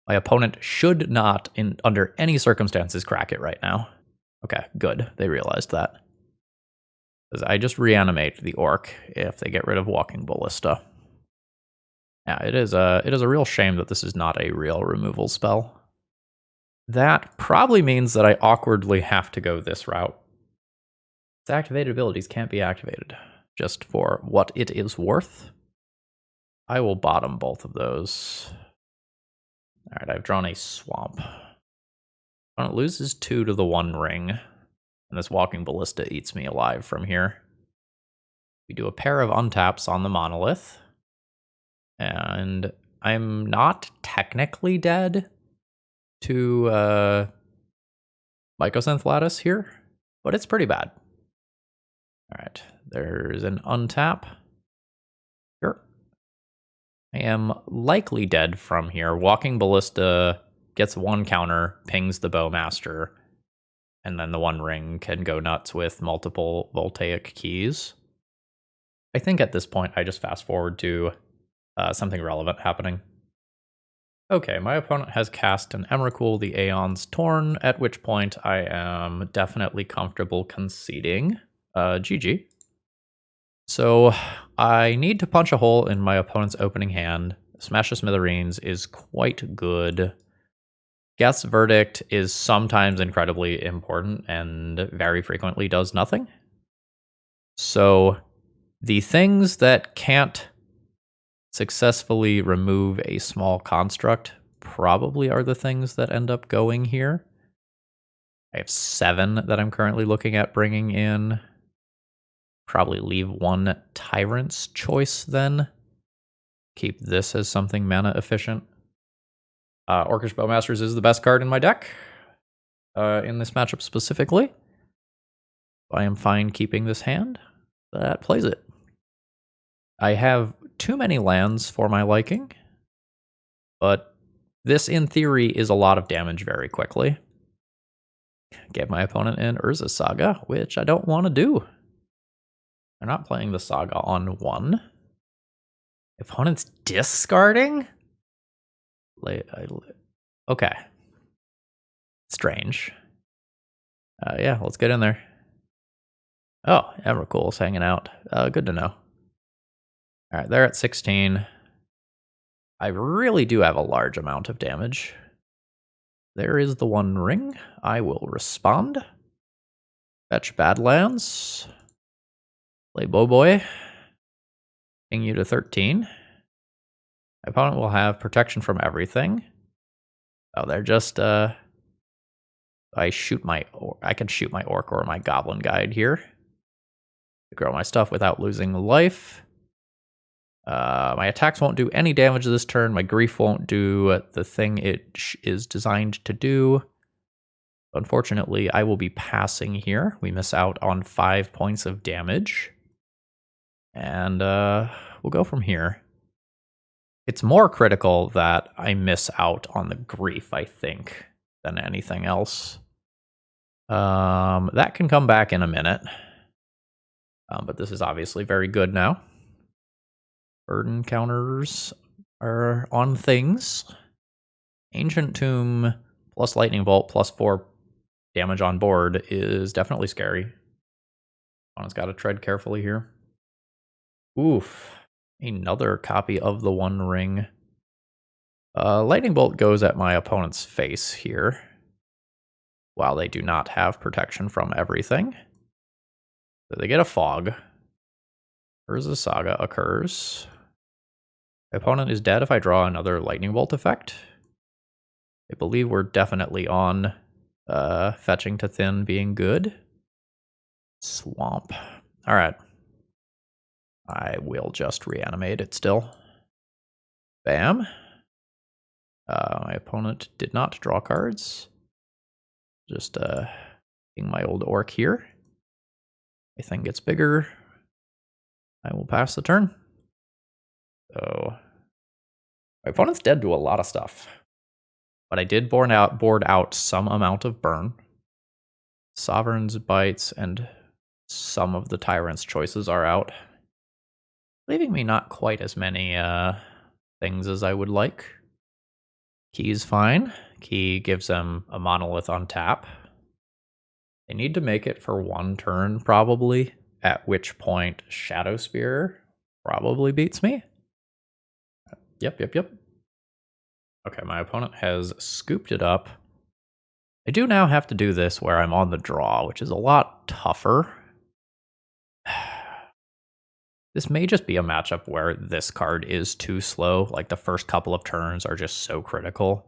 My opponent should not, under any circumstances, crack it right now. Okay, good. They realized that. Because I just reanimate the Orc if they get rid of Walking Ballista. Yeah, it is a real shame that this is not a real removal spell. That probably means that I awkwardly have to go this route. Its activated abilities can't be activated. Just for what it is worth. I will bottom both of those. Alright, I've drawn a Swamp. When it loses 2 to the One Ring, and this Walking Ballista eats me alive from here. We do a pair of untaps on the Monolith. And I'm not technically dead to Mycosynth Lattice here, but it's pretty bad. Alright, there's an untap. Sure. I am likely dead from here. Walking Ballista gets 1 counter, pings the Bowmaster, and then the One Ring can go nuts with multiple Voltaic keys. I think at this point I just fast forward to something relevant happening. Okay, my opponent has cast an Emrakul, the Aeon's Torn, at which point I am definitely comfortable conceding. GG. So I need to punch a hole in my opponent's opening hand. Smash the Smithereens is quite good. Guess Verdict is sometimes incredibly important and very frequently does nothing. So the things that can't successfully remove a small construct probably are the things that end up going here. I have 7 that I'm currently looking at bringing in. probably leave one Tyrant's Choice then. Keep this as something mana efficient. Orcish Bowmasters is the best card in my deck. In this matchup specifically. I am fine keeping this hand. That plays it. I have too many lands for my liking, but this, in theory, is a lot of damage very quickly. Give my opponent an Urza Saga, which I don't want to do. They're not playing the Saga on 1. Opponent's discarding? Okay. Strange. Yeah, let's get in there. Oh, Emrakul's hanging out. Good to know. All right, they're at 16. I really do have a large amount of damage. There is the One Ring. I will respond. Fetch Badlands. Play Boy. King you to 13. My opponent will have protection from everything. Oh, they're just I can shoot my Orc or my Goblin Guide here to grow my stuff without losing life. My attacks won't do any damage this turn. My Grief won't do the thing it is designed to do. Unfortunately, I will be passing here. We miss out on 5 points of damage. And we'll go from here. It's more critical that I miss out on the Grief, I think, than anything else. That can come back in a minute. But this is obviously very good now. Burden counters are on things. Ancient Tomb plus Lightning Bolt plus 4 damage on board is definitely scary. One's got to tread carefully here. Oof. Another copy of the One Ring. Lightning Bolt goes at my opponent's face here, while they do not have protection from everything. So they get a Fog. Urza Saga occurs. My opponent is dead if I draw another Lightning Bolt effect. I believe we're definitely on fetching to thin being good. Swamp. All right. I will just reanimate it still. Bam. My opponent did not draw cards. Just being my old Orc here. My thing gets bigger. I will pass the turn. So my opponent's dead to a lot of stuff. But I did board out some amount of burn. Sovereign's Bites and some of the Tyrant's Choices are out. Leaving me not quite as many things as I would like. Key's fine. Key gives them a Monolith on tap. They need to make it for 1 turn, probably, at which point Shadow Spear probably beats me. Yep. Okay, my opponent has scooped it up. I do now have to do this where I'm on the draw, which is a lot tougher. This may just be a matchup where this card is too slow. Like, the first couple of turns are just so critical.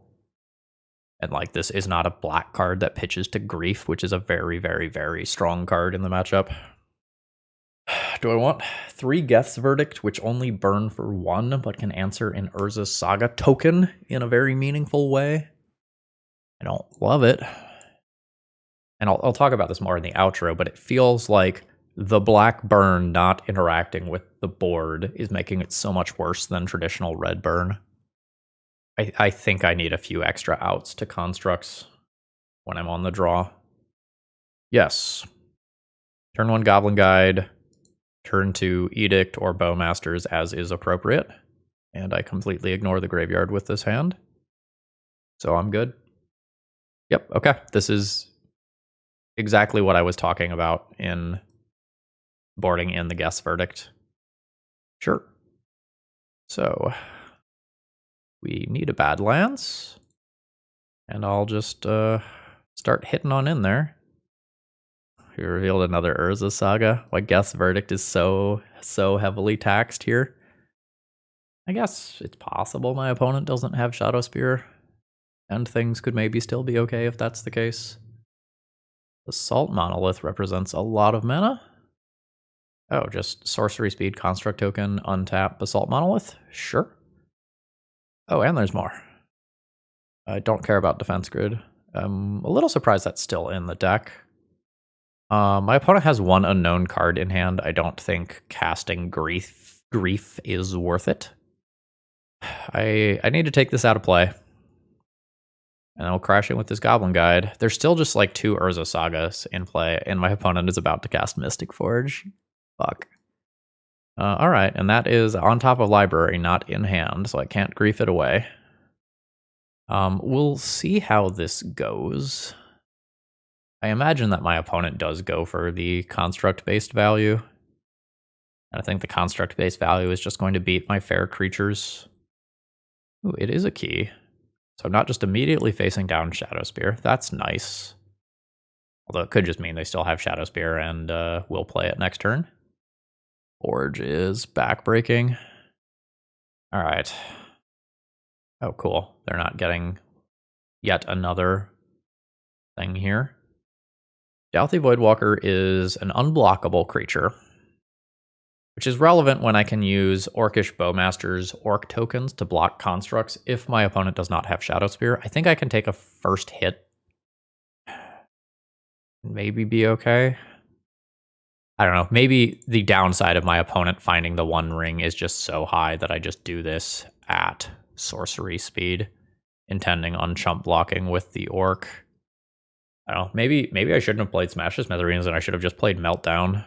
And, like, this is not a black card that pitches to Grief, which is a very, very, very strong card in the matchup. Do I want 3 Geth's Verdict, which only burn for 1, but can answer an Urza Saga token in a very meaningful way? I don't love it. And I'll talk about this more in the outro, but it feels like the black burn not interacting with the board is making it so much worse than traditional red burn. I think I need a few extra outs to constructs when I'm on the draw. Yes. Turn 1 Goblin Guide. Turn 2 Edict or Bowmasters as is appropriate. And I completely ignore the graveyard with this hand. So I'm good. Yep, okay. This is exactly what I was talking about in boarding in the Geth's Verdict. Sure. So we need a Badlands. And I'll just start hitting on in there. We revealed another Urza Saga. My Geth's Verdict is so heavily taxed here. I guess it's possible my opponent doesn't have Shadow Spear, and things could maybe still be okay if that's the case. The Salt Monolith represents a lot of mana. Oh, just sorcery speed, construct token, untap, basalt monolith? Sure. Oh, and there's more. I don't care about defense grid. I'm a little surprised that's still in the deck. My opponent has one unknown card in hand. I don't think casting Grief is worth it. I need to take this out of play. And I'll crash in with this Goblin Guide. There's still just like 2 Urza Sagas in play, and my opponent is about to cast Mystic Forge. Fuck. Alright, and that is on top of library, not in hand, so I can't grief it away. We'll see how this goes. I imagine that my opponent does go for the construct-based value. And I think the construct-based value is just going to beat my fair creatures. Ooh, it is a key. So I'm not just immediately facing down Shadow Spear. That's nice. Although it could just mean they still have Shadow Spear and will play it next turn. Forge is backbreaking. All right. Oh, cool. They're not getting yet another thing here. Douthie Voidwalker is an unblockable creature, which is relevant when I can use Orcish Bowmasters Orc tokens to block constructs if my opponent does not have Shadow Spear. I think I can take a first hit. Maybe be okay. I don't know. Maybe the downside of my opponent finding the One Ring is just so high that I just do this at sorcery speed, intending on chump blocking with the Orc. I don't know. Maybe I shouldn't have played Smash the Smithereens and I should have just played Meltdown.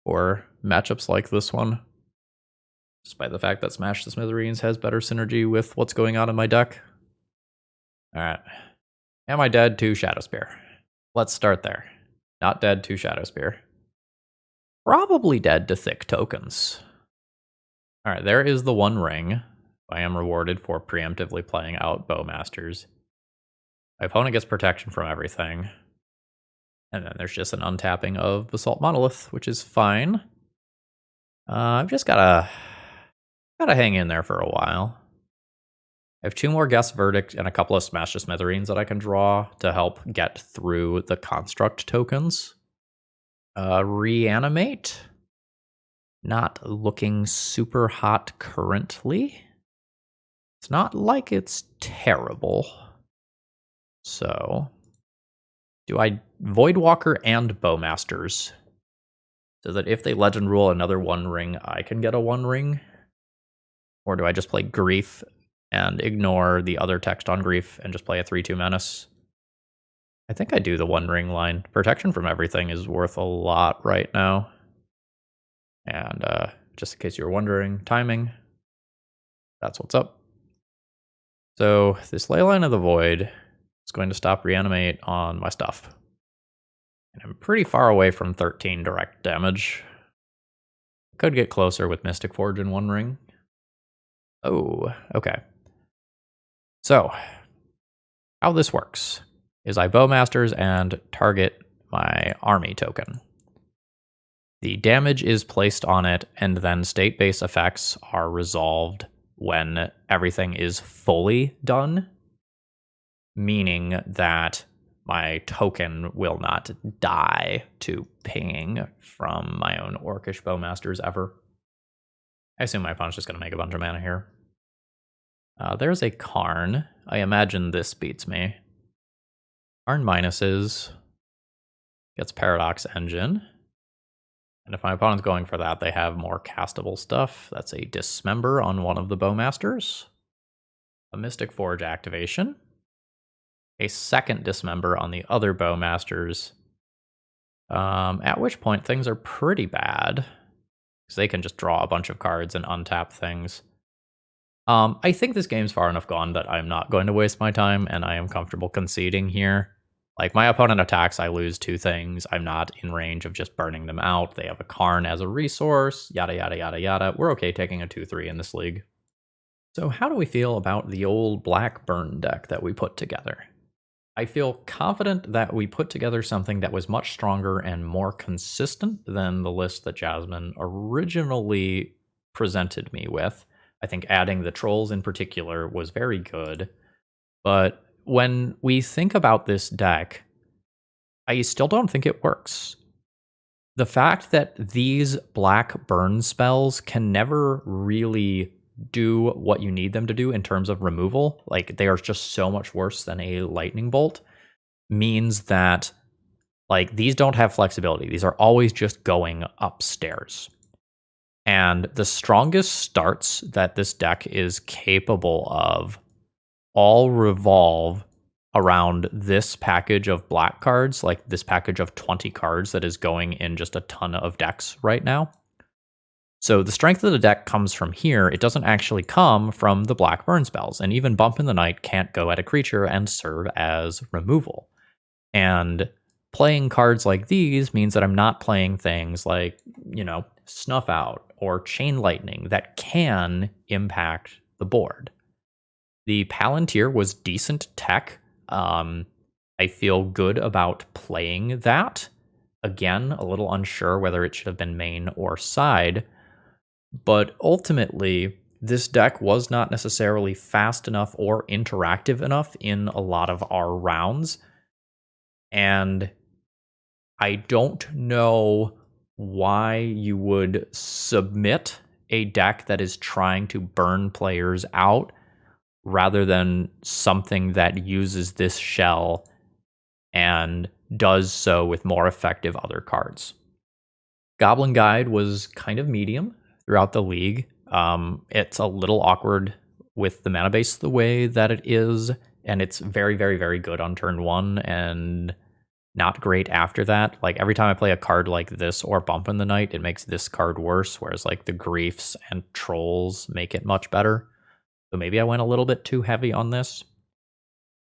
Or matchups like this one. Despite the fact that Smash the Smithereens has better synergy with what's going on in my deck. Alright. Am I dead to Shadow Spear? Let's start there. Not dead to Shadow Spear. Probably dead to Thick Tokens. Alright, there is the One Ring. I am rewarded for preemptively playing out Bowmasters. My opponent gets protection from everything. And then there's just an untapping of Basalt Monolith, which is fine. I've just gotta hang in there for a while. I have 2 more Guess Verdict and a couple of Smash the Smithereens that I can draw to help get through the construct tokens. Reanimate. Not looking super hot currently. It's not like it's terrible. So, do I Voidwalker and Bowmasters? So that if they Legend Rule another One Ring, I can get a One Ring? Or do I just play Grief and ignore the other text on Grief and just play a 3/2 Menace? I think I do the One Ring line. Protection from everything is worth a lot right now. And just in case you were wondering, timing. That's what's up. So this Leyline of the Void is going to stop Reanimate on my stuff. And I'm pretty far away from 13 direct damage. Could get closer with Mystic Forge and One Ring. Oh, okay. So, how this works is I Bowmasters and target my army token. The damage is placed on it, and then state-based effects are resolved when everything is fully done, meaning that my token will not die to pinging from my own Orcish Bowmasters ever. I assume my opponent's just going to make a bunch of mana here. There's a Karn. I imagine this beats me. Karn minuses. Gets Paradox Engine. And if my opponent's going for that, they have more castable stuff. That's a Dismember on one of the Bowmasters. A Mystic Forge activation. A second Dismember on the other Bowmasters. At which point things are pretty bad. Because they can just draw a bunch of cards and untap things. I think this game's far enough gone that I'm not going to waste my time, and I am comfortable conceding here. Like, my opponent attacks, I lose 2 things. I'm not in range of just burning them out. They have a Karn as a resource, yada, yada, yada, yada. We're okay taking a 2/3 in this league. So how do we feel about the old Black Burn deck that we put together? I feel confident that we put together something that was much stronger and more consistent than the list that Jasmine originally presented me with. I think adding the trolls in particular was very good. But when we think about this deck, I still don't think it works. The fact that these black burn spells can never really do what you need them to do in terms of removal, like they are just so much worse than a lightning bolt, means that like these don't have flexibility. These are always just going upstairs. And the strongest starts that this deck is capable of all revolve around this package of black cards, like this package of 20 cards that is going in just a ton of decks right now. So the strength of the deck comes from here. It doesn't actually come from the black burn spells, and even Bump in the Night can't go at a creature and serve as removal. And playing cards like these means that I'm not playing things like, Snuff Out or Chain Lightning that can impact the board. The Palantir was decent tech. I feel good about playing that. Again, a little unsure whether it should have been main or side. But ultimately, this deck was not necessarily fast enough or interactive enough in a lot of our rounds. And I don't know why you would submit a deck that is trying to burn players out rather than something that uses this shell and does so with more effective other cards. Goblin Guide was kind of medium throughout the league. It's a little awkward with the mana base the way that it is, and it's very, very, very good on turn 1 and not great after that. Like every time I play a card like this or Bump in the Night, it makes this card worse, whereas like the Griefs and Trolls make it much better. So maybe I went a little bit too heavy on this.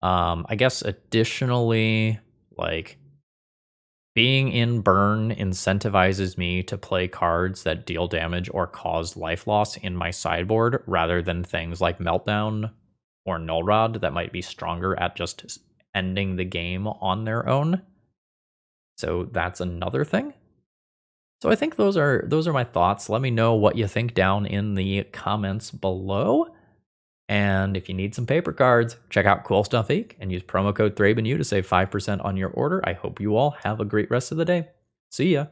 I guess additionally, like being in burn incentivizes me to play cards that deal damage or cause life loss in my sideboard rather than things like Meltdown or Null Rod that might be stronger at just ending the game on their own. So that's another thing. So I think those are my thoughts. Let me know what you think down in the comments below. And if you need some paper cards, check out Cool Stuff Inc. and use promo code ThrabenU to save 5% on your order. I hope you all have a great rest of the day. See ya.